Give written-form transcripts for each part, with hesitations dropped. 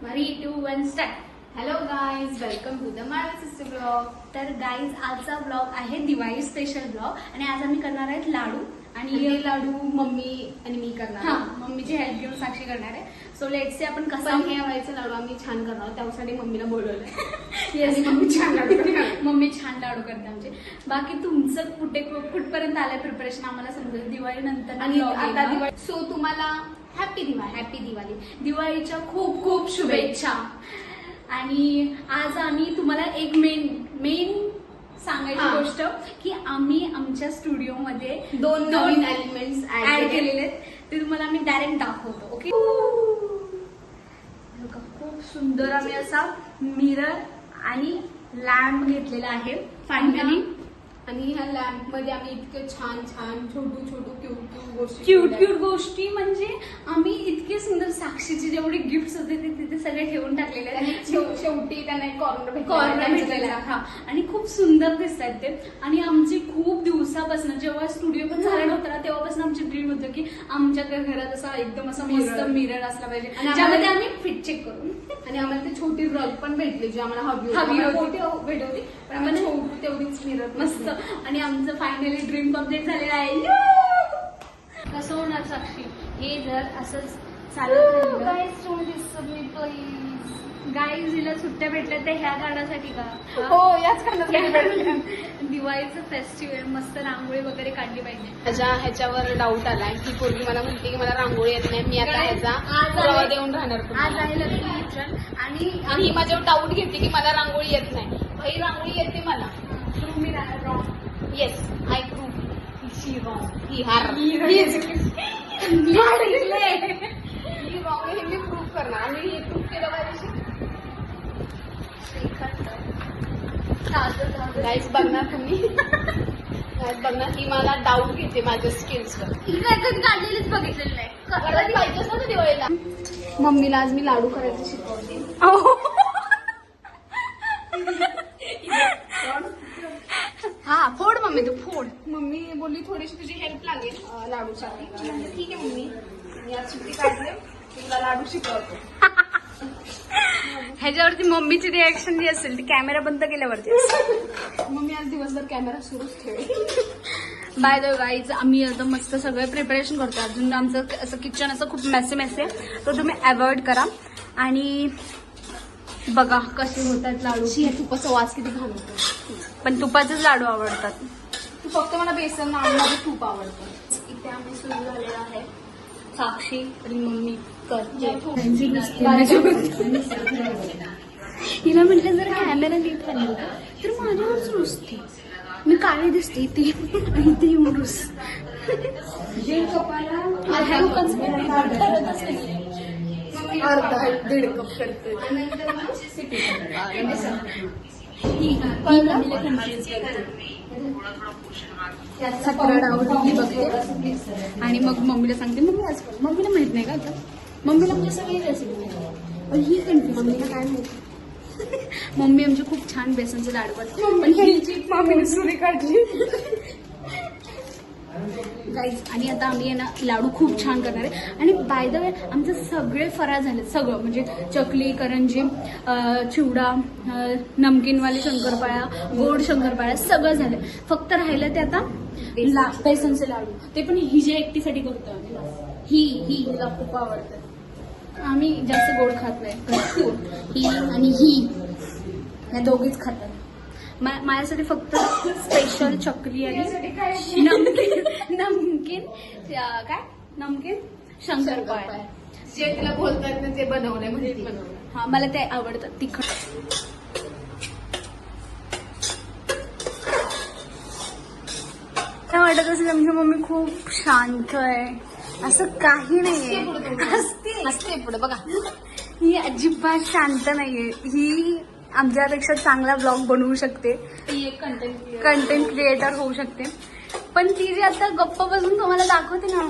3, 2, 1 start. Hello guys, welcome to the my sister blog. तर guys आजचा blog आहे Diwali special blog आणि आज आम्ही करणार आहेत लाडू आणि आणि हे लाडू मम्मी आणि मी करणार. हा मम्मीची हेल्प घेऊन साक्षी करणार आहे. सो लेट्स से आपण कसं पण हे व्हायचं लाडू आम्ही छान करणार, त्यासाठी मम्मीला बोलवलंय. Yes, आणि मम्मी छान लाडू करणार. मम्मी छान लाडू करते आमचे. बाकी तुमचं कुठपर्यंत आलंय प्रिपरेशन आम्हाला समजेल दिवाळी नंतर आणि आता दिवाळी. सो तुम्हाला हॅपी दिवाळी. हॅपी दिवाळी. दिवाळीच्या खूप खूप शुभेच्छा. आणि आज आम्ही तुम्हाला एक मेन सांगायची हा. गोष्ट की आम्ही आमच्या स्टुडिओमध्ये दोन नवीन एलिमेंट्स ऍड केलेले आहेत. ते तुम्हाला आम्ही डायरेक्ट दाखवतो. ओके, खूप सुंदर आम्ही असा मिरर आणि लॅम्प घेतलेला आहे फायनली. आणि ह्या लॅम्प मध्ये आम्ही इतके छान छान छोटू क्यूट गोष्टी क्यूट गोष्टी म्हणजे आम्ही इतके सुंदर साक्षीचे जेवढे गिफ्ट होते ते तिथे सगळे ठेवून टाकलेले आहेत. शेवटी त्यांना एक कॉर्नर कॉर्नर भेटलेला हा. आणि खूप सुंदर दिसत आहेत ते. आणि आमची खूप दिवसापासून जेव्हा स्टुडिओ पण झाला नव्हता ना तेव्हापासून आमची ड्रीम होतं की आमच्या घरात असा एकदम असा मस्त मिरर असला पाहिजे आणि ज्यामध्ये आम्ही फिट चेक करू. आणि आम्हाला ती छोटी रग पण भेटली जी आम्हाला हवी हवी होती. मोठी भेट होती, पण आम्हाला छोटी तेवढीच मिरर मस्त. आणि आमचं फायनली ड्रीम कम्प्लीट झालेलं आहे. कसं होणार साक्षी हे जर असंच चालत गाईज हिला सुट्ट्या भेटल्या त्या ह्या कारणासाठी का? हो, याच कारणासाठी. दिवाळीचं फेस्टिवल मस्त रांगोळी वगैरे काढली पाहिजे. माझ्या ह्याच्यावर डाऊट आलाय की पोरगी मला म्हणते की मला रांगोळी येत नाही. मी आता ह्याचा आज पुरावा आहे- देऊन राहणार आज तुम्हाला. आहे लक्ष्मी पूजन आणि आणि ही माझ्यावर डाऊट घेते की मला रांगोळी येत नाही. भाई रांगोळी येते मला. तुम्ही wrong. Yes, I prove she wrong. ही हार ही ही मारले. रॉंग हे मी प्रूव्ह करणार. आणि हे प्रूव्ह केलं पाहिजे. गाईज बघणार तुम्ही. गाईज बघणार ही मला डाऊट घेते माझ्या स्किल्सवर. काढलेलीच बघितलेलं नाही. करायला पाहिजेच ना दिवाळीला. मम्मीला आज मी लाडू करायचं शिकवते. हा फोड मम्मी तू फोड. मम्मी बोलली थोडीशी तुझी हेल्प लागेल लाडूसाठी. ठीक आहे मम्मी, मी आज सुट्टी काढले, तुला लाडू शिकवतो. ह्याच्यावरती मम्मीची रिॲक्शन जी असेल ती कॅमेरा बंद केल्यावरती असेल. मम्मी आज दिवसभर कॅमेरा सुरूच ठेवेल. बाय द गाईज आम्ही आता मस्त सगळं प्रिपरेशन करतो. अजून आमचं असं किचन असं खूप मेसी आहे तो तुम्ही अवॉइड करा. आणि बघा कसे होतात लाडू. तुपाचा वास किती घाण होतो. पण तुपाचेच लाडू आवडतात. तू फक्त मला बेसन नानमध्ये तूप आवडतं. इथे आम्ही सुरू झालेलं आहे. साक्षी आणि मम्मी करते. तिला म्हटलं जर कॅमेरा नीट हल्ला तर माझ्यावरच रुसते. मी काळी दिसते ती आणि ती येऊन रुस. अर्धा 1.5 कप करते. आणि मग मम्मीला सांगते मम्मी आज कर. मम्मीला माहित नाही का आता. मम्मीला म्हणजे सगळी रेसिपी माहिती पण ही कन्फ्युज. मम्मीला काय माहिती. मम्मी आमची खूप छान बेसनचे लाडू करते. मम्मीने सुरी काढली. गाईज आणि आता आम्ही आहे ना लाडू खूप छान करणार आहे. आणि बाय द वे आमचे सगळे फराळ झाले सगळं म्हणजे चकली करंजी चिवडा नमकीनवाली शंकरपाळ्या गोड शंकरपाळ्या सगळं झालं. फक्त राहिलं ते आता बेसनचे लाडू. ते पण हिच्या एकटीसाठी करतो आम्ही. हिला खूप आवडतं. आम्ही जास्त गोड खात नाही. ही आणि ही या दोघीच खातात. माझ्यासाठी फक्त स्पेशल चकली आणि नमकीन काय नमकीन शंकरपाळ्या जे तिला बोलतात ना ते बनवलंय म्हणजे बनवलं. हा मला ते आवडतात तिखट. काय वाटत असेल आमची मम्मी खूप शांत आहे. असं काही नाहीये. हसते पुढे बघा. ही अजिबात शांत नाहीये. ही आमच्यापेक्षा चांगला ब्लॉग बनवू शकते. ती एक कंटेंट क्रिएटर होऊ शकते. पण ती जी आता गप्प बसून तुम्हाला दाखवते ना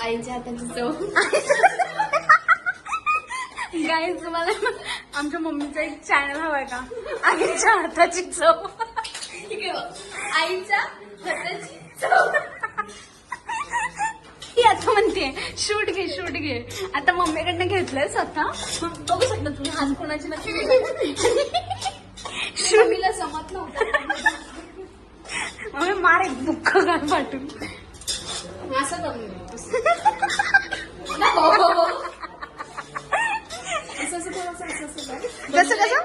आईच्या हाताची चव. गाईज तुम्हाला आमच्या मम्मीचा एक चॅनल हवाय का आईच्या हाताची चव. आईच्या हाताची चव. आता म्हणते शूट घे आता मम्मीकडनं घेतलंय स्वतः बघू शकता तुम्ही आज कोणाची मम्मीला जमत नव्हतं. मम्मी मार एक बुक्क घाल पाठून असं करून असं थोडंसं कसं कसं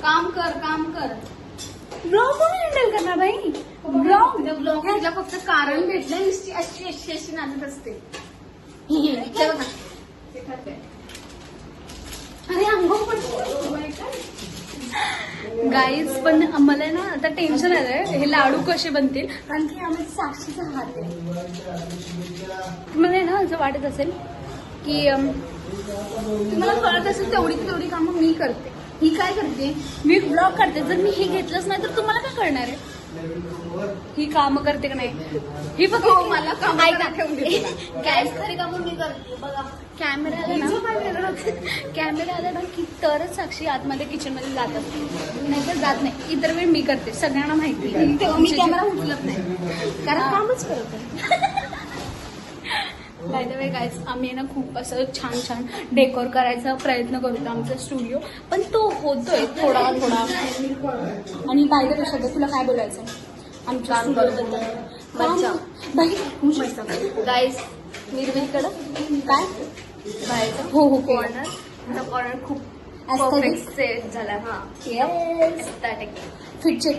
काम कर ब्लॉग कोण हँडल करणार बाई ब्लॉग तिला फक्त कारण भेटलं नुसती अशी नाचत असते. ते बघा. अरे अंघोळ पण गाईज पण मला ना आता टेन्शन आलंय हे लाडू कसे बनतील कारण की आम्ही साक्षीचा हात आहे. मला ना असं वाटत असेल की तुम्हाला कळत असेल तेवढी कामं मी करते. ही काय करते? मी ब्लॉग करते जर मी हे घेतलंच नाही तर तुम्हाला काय कळणार आहे ही कामं करते का नाही ही फक्त मला काम ऐका. ठेवून देते. गॅस खरी कामं मी करते बघा कॅमेरा आला ना कॅमेरा आला ना की तरच साक्षी आतमध्ये किचन मध्ये जात असते नाहीतर जात नाही. इतर वेळ मी करते सगळ्यांना माहिती आहे. तेव्हा मी कॅमेरा उचलत नाही कारण कामच करत आहे. बाय द वे गाईज आम्ही ना खूप असं छान डेकोर करायचा प्रयत्न करतो आमचा स्टुडिओ पण तो होतोय थोडा आणि बाय द वे सध्या तुला काय बोलायचं आमच्या गाईज निर्मितीकडं काय बाहेरचं हो कॉर्नर खूप Aesthetic. परफेक्ट सेट झाला. हा एस्थेटिक फिट चेक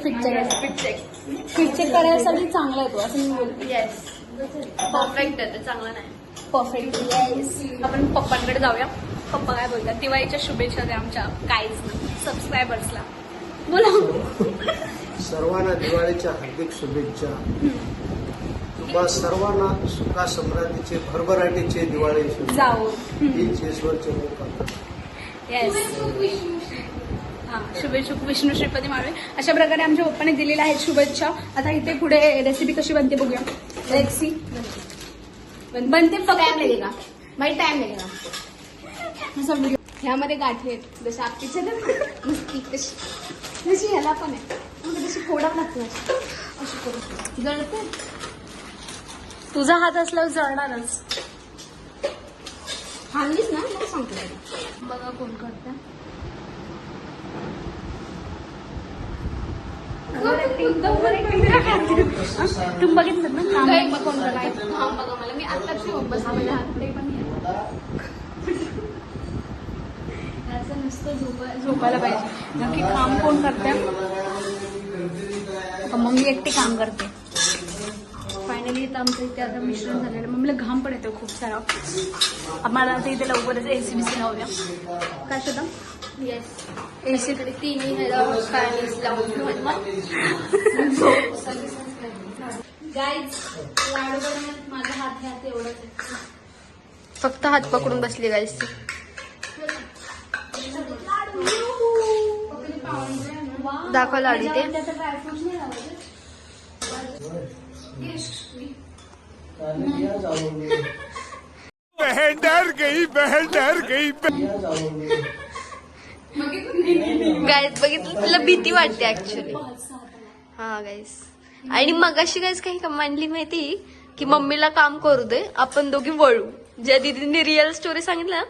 करायसाठी चांगला आहे तो असं मी बोलते येस परफेक्ट आहे ते चांगलं नाही. परफेक्ट आपण पप्पांकडे जाऊया. पप्पा काय बोलतात दिवाळीच्या शुभेच्छा द्या आमच्या काहीच सबस्क्रायबर्सला बोला. सर्वांना दिवाळीच्या हार्दिक शुभेच्छा. तुम्हा सर्वांना सुखा समृद्धीचे भरभराटीचे दिवाळी जाऊ हीच ईश्वरचे लोक. येस हा शुभेच्छुक विष्णू श्रीपती माळवे अशा प्रकारे आमच्या पप्पाने दिलेल्या आहेत शुभेच्छा. आता इथे पुढे रेसिपी कशी बनते बघूया. रेक्सी बनते टाइम लगेगा भाई टाइम लगेगा. ह्यामध्ये गाठी आहेत जसं आपलीच्या नुसती तशी ह्याला पण आहे मग तशी फोडा लागते अशी करून जळते. तुझा हात असल्यावर जळणारच. हाणलीस ना मग सांगते बघा कोण करतं तुम्ही बघितलं ना काम कोण करतं हा बघा मला मी आताच बसला माझ्या हातकडे पण असं नुसतं झोपायला पाहिजे नक्की काम कोण करते मम्मी एकटी काम करते. फायनली इथं आमचं इथे आता मिश्रण झालेलं मम्मीला घाम पण येतो खूप सारा. आम्हाला आता इथे लवकरच AC लावूया काय शोधा येस AC कडे तिन्ही फॅनिस लावून गाईज लाडू बनवण्यात माझा हात घ्या एवढंच आहे. फक्त हात पकडून बसली गाईस. दाखवा लाडू ते. बहन डर गई गाईस बघितलं तुला भीती वाटते ऍक्च्युली. हा गाईस आणि मगाशी गाईस काही म्हणली माहिती की मम्मीला काम करू दे आपण दोघी वळू. ज्या दीदीने रिअल स्टोरी सांगितलं ना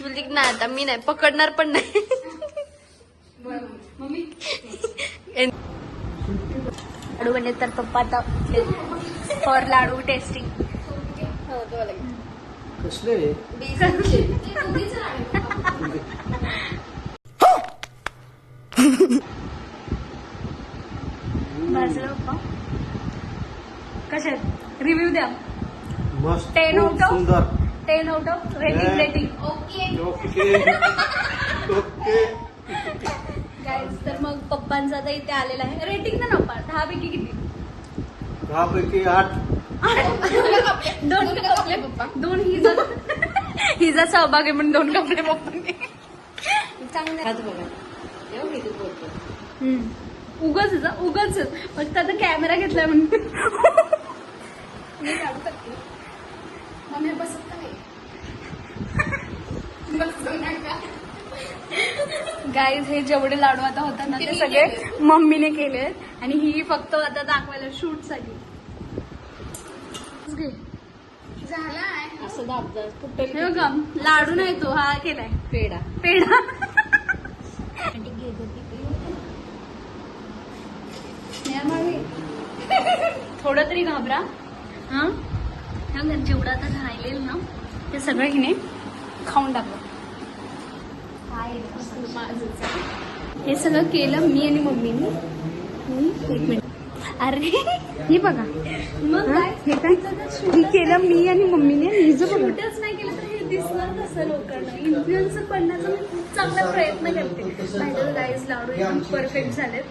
बोलली की नाही आता मी नाही पकडणार पण नाही. लाडू बनले तर पप्पा आता फॉर लाडू टेस्टिंग. कसले भाजलं पप्पा कसे रिव्ह्यू द्या. मस्त 10 खूप out of? सुंदर. 10 out of rating. Okay guys तर मग पप्पांचा आता इथे आलेला आहे. रेटिंग ना पप्पा 10 पैकी किती 10पैकी 8. दोन हिजा सहभाग आहे म्हणून 2 कपडे पप्पांनी उगाच फक्त आता कॅमेरा घेतलाय म्हणून मी काढू शकते मम्मी बसत का नाही. गाईज हे जेवढे लाडू आता होतात ना ते सगळे मम्मीने केले आणि ही फक्त आता दाखवायला शूट साठी झालाय असं दाबदार हे बघा लाडू नाही तो हा केलाय पेढा पेढा थोडं तरी घाबरा हा जेवढा आता राहिलेलं ना ते सगळं हिने खाऊन टाकलं हे सगळं केलं मी आणि मम्मीने एक मिनिट अरे हे बघा मग हे काय हे केलं मी आणि मम्मीने हिचं शूटच नाही केलं तर हे दिसणार कसं लोकांना इन्फ्लुएन्सर बनण्याचा मी खूप चांगला प्रयत्न करते बाहेर गाईज लाडू एकदम परफेक्ट झालेत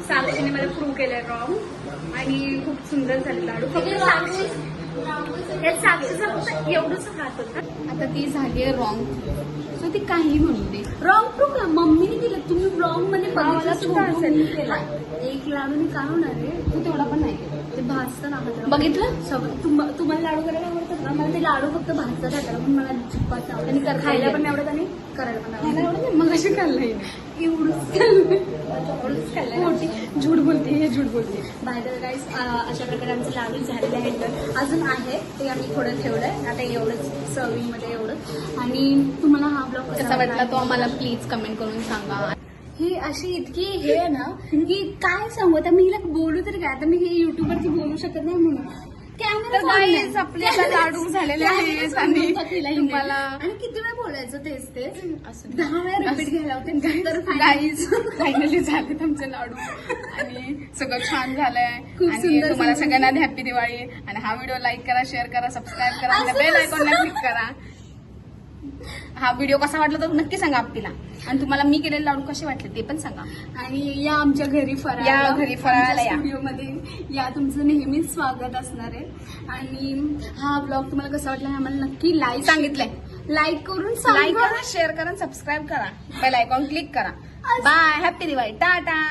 साक्षीने मला प्रूव्ह केलंय रॉंग आणि खूप सुंदर झाले लाडू फक्त साक्षी साक्षीचा फक्त एवढंच हात होता आता ती झाली आहे रॉंग सो ती काही म्हणू दे रॉंग प्रूफ ना मम्मीने दिलं तुम्ही रॉंग मध्ये बघायला सुद्धा असेल एक लाडूनी काय होणार आहे तू तेवढा पण नाही ते भाजतं हाताला बघितलं सगळं तुम्हाला लाडू करायला आवडतात ना मला ते लाडू फक्त भाजतात हाताला पण मला जिप्पात आवडत आणि खायला पण आवडत आणि करायला पण आवडत मग कशी खाल्लंय एवढंच खाल्लंय झूठ बोलते हे झूठ बोलते बाहेर गाईस अशा प्रकारे आमचे लाडू झालेले आहेत तर अजून आहे ते आम्ही थोडं ठेवलंय आता एवढंच सर्विंग मध्ये एवढंच आणि तुम्हाला हा ब्लॉग कसा वाटला तो आम्हाला प्लीज कमेंट करून सांगा ही अशी इतकी हे आहे ना की काय सांगू आता मी हिला बोलू तरी काय आता मी हे युट्यूबवरती बोलू शकत नाही म्हणून कॅमेरा आपल्याला लाडू झालेले आहेत आणि तुम्हाला आणि किती वेळा बोलायचं तेच असं 10 वेळा रिपीट घ्यायला होते तर गाईज फायनली झालेत आमचे लाडू आणि सगळं छान झालंय आणि तुम्हाला सगळ्यांना हॅपी दिवाळी आणि हा व्हिडिओ लाईक करा शेअर करा सबस्क्राईब करा आणि बेल आयकॉनला क्लिक करा हा व्हिडिओ कसा वाटला तर नक्की सांगा आपल्याला आणि तुम्हाला मी केलेले लाडू कसे वाटले ते पण सांगा आणि या आमच्या घरी फराळाला या स्टुडिओमध्ये या तुमचं नेहमीच स्वागत असणार आहे आणि हा ब्लॉग तुम्हाला कसा वाटला आम्हाला नक्की लाईक सांगितलंय लाईक करून लाईक करा शेअर करा सबस्क्राईब करा बेल आयकॉन क्लिक करा बाय हॅपी दिवाळी टाटा